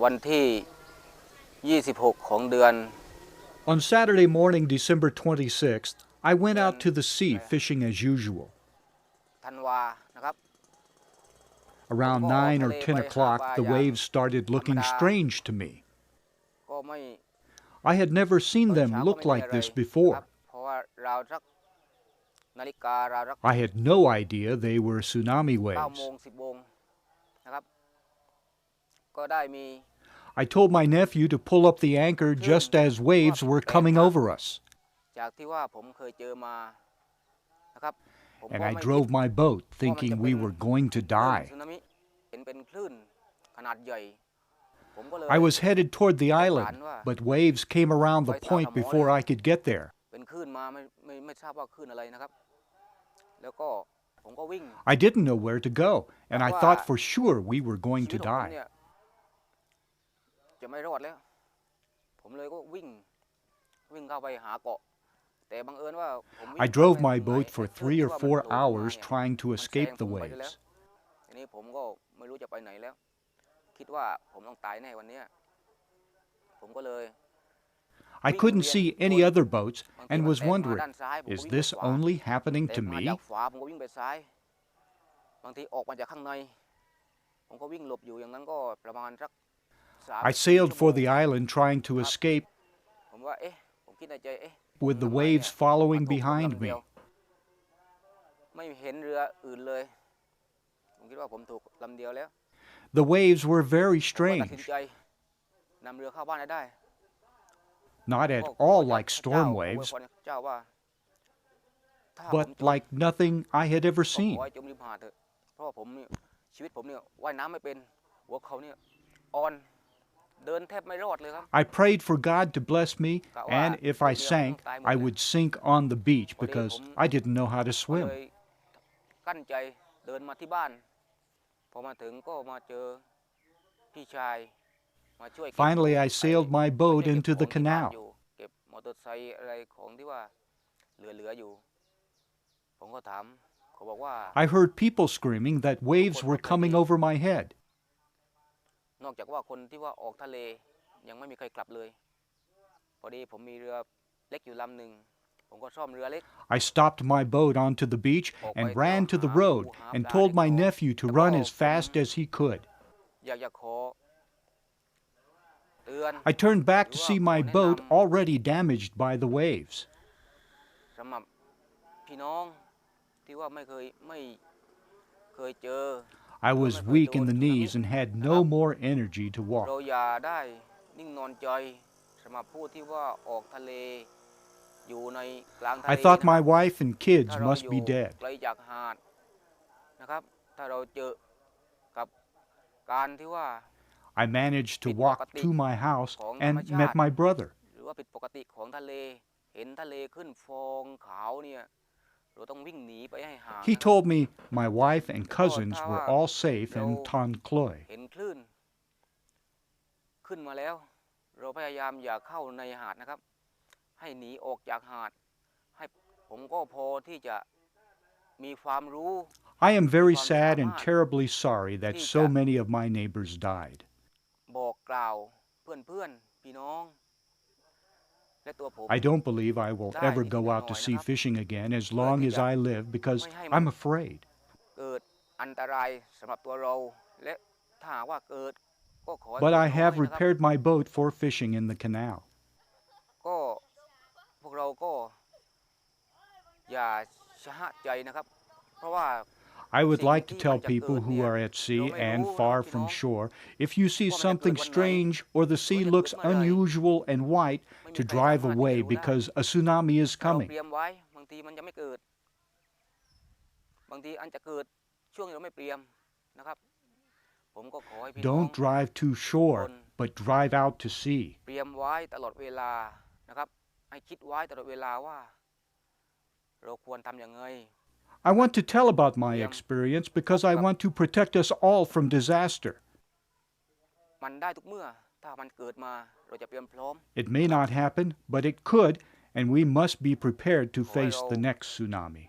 วันที่26ของเดือน On Saturday morning, December 26th, I went out to the sea fishing as usual. ธันวานะครับ Around 9 or 10 o'clock, the waves started looking strange to me. ก็ไม่ I had never seen them look like this before. เพราะว่าราวสักนาฬิการาวสัก I had no idea they were tsunami 9 waves. โมง 10 โมงนะครับก็ได้มี I told my nephew to pull up the anchor just as waves were coming over us. จากที่ว่าผมเคยเจอมานะครับ And I drove my boat thinking we were going to die. สึนามิเห็นเป็นคลื่นขนาดใหญ่ผมก็เลย I was headed toward the island, but waves came around the point before I could get there. เป็นคลื่นมาไม่ทราบว่าคลื่นอะไรนะครับแล้วก็ผมก็วิ่ง I didn't know where to go, and I thought for sure we were going to ชีวิตของผม die. เนี่ยจะไม่รอดแล้วผมเลยก็วิ่งเข้าไปหาเกาะแต่บังเอิญว่าผมวิ่ง I drove my ไป boat for 3 or 4 hours trying to มันแซ escape ง the ผมไปแล้ว waves. ทีนี้ผมก็ไม่รู้จะไปไหนแล้วคิดว่าผมต้องตายแน่วันนี้ผมก็เลย I couldn't see any other boats and was wondering, is this only happening แต่ to มา me? จากขวาผมก็วิ่งไปซ้ายบางทีออกมาจากข้างในผมก็วิ่งหลบอยู่อย่างนั้นก็ประมาณสัก I sailed for the island trying to escape ผมว่าผมคิดในใจwith the waves following behind me. ไม่เห็นเรืออื่นเลยผมคิดว่าผมถูกลำเดียวแล้ว The waves were very ผมก็ตัดสิน strange, ใจนำเรือเข้าบ้านให้ได้ not at ก็ all ขอ like จาก storm พระ waves, เจ้าว่าถ้าผม but จม like nothing I had ever ก็ seen. ขอให้จมริมหาดเถอะเพราะว่าผมเนี่ยชีวิตผมเนี่ยว่ายน้ำไม่เป็นหัวเขาเนี่ยอ่อนเดินแทบไม่รอดเลยครับ I prayed for God to bless me, and if I sank, I would sink on the beach because I didn't know how to ก็ swim. เลยกั้นใจเดินมาที่บ้านพอมาถึงก็มาเจอพี่ชายมาช่วยเก็บ Finally, I sailed my มา boat ช่วยเก็บ into ข the องที่บ้าน canal. อยู่เก็บมอเตอร์ไซค์อะไรของที่ว่าเหลืออยู่ผมก็ถามเขาบอกว่า I heard people screaming that waves were coming over my head. นอกจากว่าคนที่ว่าออกทะเลยังไม่มีใครกลับเลยพอดีผมมีเรือเล็กอยู่ลำหนึ่งผมก็ซ่อมเรือเล็ก I stopped my boat onto the beach and ran to the road and told my nephew to run as fast as he could. อยากจะขอเตือน I turned back to see my boat already damaged by the waves. สำหรับพี่น้องที่ว่าไม่เคยเจอ I was weak in the knees and had no more energy to เรา walk. อย่าได้นิ่งนอนใจสำหรับผู้ที่ว่าออกทะเลอยู่ในกลางทะเล I thought นะ my wife and kids ถ้าเรา must อยู่ be dead. ไกลจากหาดนะครับถ้าเราเจอกับการที่ว่า I managed to walk to my house and met my brother. หรือว่าผิดปกติของทะเลเห็นทะเลขึ้นฟองขาวเนี่ยเราต้องวิ่งหนีไปให้ห่าง He told me my wife and cousins were all safe in Tonkloi. เห็นคลื่นขึ้นมาแล้วเราพยายามอย่าเข้าในหาดนะครับให้หนีออกจากหาดให้ผมก็พอที่จะมีความรู้ I am very sad and terribly sorry that so many of my neighbors died. บอกกล่าวเพื่อนๆพี่น้องและตัวผม I don't believe I will ever go out to sea fishing again as long as I live because I'm afraid. เกิดอันตรายสำหรับตัวเราและถ้าหากว่าเกิดก็ขอให้ But I น้อย have นะครับ repaired my boat for fishing in the canal. ก็พวกเราก็อย่าชะใจนะครับเพราะว่า I would like to tell people who are at sea and far from shore, if you see something strange or the sea looks unusual and white, to drive away because a tsunami is เรา coming. เตรียมไว้บางทีมันจะไม่เกิดบางทีอันจะเกิดช่วงที่เราไม่เตรียมนะครับผมก็ขอให้พี่น้อง Don't drive to shore, but drive out to sea. เตรียมไว้ตลอดเวลานะครับให้คิดไว้ตลอดเวลาว่าเราควรทำอย่างไร I want to tell about my experience because I want to protect us all from disaster. มันได้ทุกเมื่อถ้ามันเกิดมาเราจะเตรียมพร้อม It may not happen, but it could, and we must be prepared to face the next tsunami.